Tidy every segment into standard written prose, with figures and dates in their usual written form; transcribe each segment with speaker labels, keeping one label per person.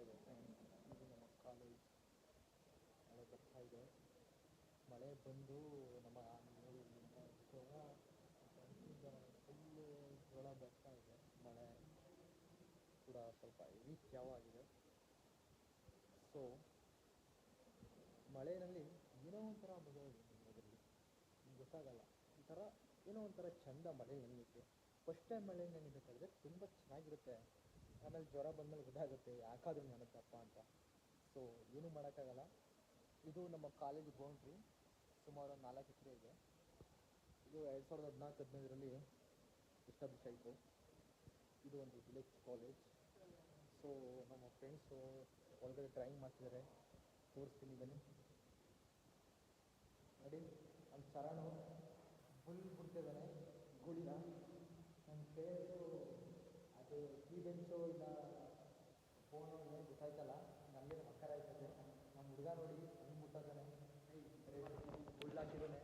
Speaker 1: ಇದೆ ಫ್ರೆಂಡ್ಸ್. ಇದು ನಮ್ಮ ಕಾಲೇಜ್. ಮಳೆ ಬರ್ತಾ ಇದೆ. ಮಳೆ ಬಂದು ನಮ್ಮ ನೋಡಿ ಜೋಳ ಫುಲ್ಲು ಜೋಳ ಬರ್ತಾ ಇದೆ. ಮಳೆ ಕೂಡ ಸ್ವಲ್ಪ ಹೆವಿ ಆಗಿದೆ. ಸೊ ಮಳೆಯಲ್ಲಿ ಏನೋ ಒಂಥರ ಮಜಾ ಇದೆ ಅದರಲ್ಲಿ, ಗೊತ್ತಾಗಲ್ಲ. ಈ ಥರ ಏನೋ ಒಂಥರ ಚೆಂದ ಮಳೆ ನೆನೆಯೋಕ್ಕೆ. ಫಸ್ಟ್ ಟೈಮ್ ಮಳೆ ನೆನಿಬೇಕಾದ್ರೆ ತುಂಬ ಚೆನ್ನಾಗಿರುತ್ತೆ. ಆಮೇಲೆ ಜ್ವರ ಬಂದಮೇಲೆ ಗೊತ್ತಾಗುತ್ತೆ ಯಾಕಾದರೂ ನೆನೆದಪ್ಪ ಅಂತ. ಸೊ ಏನೂ ಮಾಡೋಕ್ಕಾಗಲ್ಲ. ಇದು ನಮ್ಮ ಕಾಲೇಜ್ ಬೌಂಡ್ರಿ. ಸುಮಾರು 4 ಎಕರೆ ಇದೆ. ಇದು 2014-15ರಲ್ಲಿ ಎಸ್ಟಾಬ್ಲಿಷ್ ಆಯಿತು. ಇದು ಒಂದು ವಿಲೇಜ್ ಕಾಲೇಜ್. ಸೊ ನಮ್ಮ ಫ್ರೆಂಡ್ಸು ಒಳಗಡೆ ಡ್ರಾಯಿಂಗ್ ಮಾಡ್ತಿದ್ದಾರೆ, ತೋರಿಸ್ತೀನಿ ಬನ್ನಿ. ನೋಡಿ ನಮ್ಮ ಚರಣು ಫುಲ್ ಬಿಡ್ತಿದ್ದಾನೆ ಗುಳಿನ. ನನ್ನ ಫೇಸು ಅದು ಈ ಬೆಂಚು ಇಲ್ಲ ಫೋನು ಏನು ಗೊತ್ತಾಯ್ತಲ್ಲ, ನನಗೆ ಮಕ್ಕರ ಆಯ್ತದೆ. ನಮ್ಮ ಹುಡುಗ ನೋಡಿ ಹಂಗೆ ಮುಟ್ಟಿದ್ದಾನೆ, ಗುಳ್ಳಾಕಿದ್ದಾನೆ,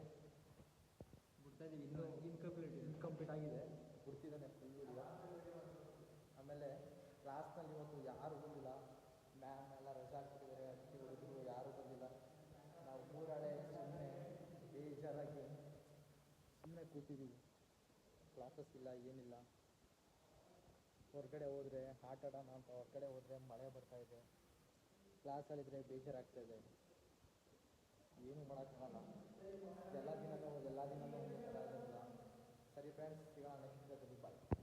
Speaker 2: ಬಿಡ್ತಾ ಇದೀವಿ. ಇನ್ನೂ
Speaker 1: ಇನ್ಕಂಪ್ಲೀಟ್ ಆಗಿದೆ, ಬಿಡ್ತಿದ್ದಾನೆ ಫುಲ್ ಹುಡುಗ. ಆಮೇಲೆ ಕ್ಲಾಸ್ನಲ್ಲಿ ಇವತ್ತು ಯಾರು ಬಂದಿಲ್ಲ, ಮ್ಯಾಮ್ ಎಲ್ಲ ರಜಾ ಹಾಕ್ಬಿಟ್ಟಿದ್ದಾರೆ. ಅದಕ್ಕೆ ಹುಡುಗರು ಯಾರೂ ಬಂದಿಲ್ಲ. ನಾವು ಮೂರಾಳೆ ಸುಮ್ಮನೆ ಬೇಜಾರಾಗಿ ಸುಮ್ಮನೆ ಕೂತಿದ್ದೀವಿ. ಕ್ಲಾಸಸ್ ಇಲ್ಲ, ಏನಿಲ್ಲ. ಹೊರಗಡೆ ಹೋದರೆ ಆಟ ಆಡೋಣ ಅಂತ ಹೊರಗಡೆ ಹೋದರೆ ಮಳೆ ಬರ್ತಾಯಿದೆ. ಕ್ಲಾಸಲ್ಲಿದ್ದರೆ ಬೇಜಾರಾಗ್ತಾಯಿದೆ. ಏನೂ ಮಾಡೋಕ್ಕಾಗಲ್ಲ. ಎಲ್ಲ ದಿನವೂ ಒಂದೊಂದು ಥರ ಇರೋದಿಲ್ಲ. ಸರಿ ಫ್ರೆಂಡ್ಸ್, ಸಿಗೋಣ ನೆಕ್ಸ್ಟ್ ವಿಡಿಯೋದಲ್ಲಿ.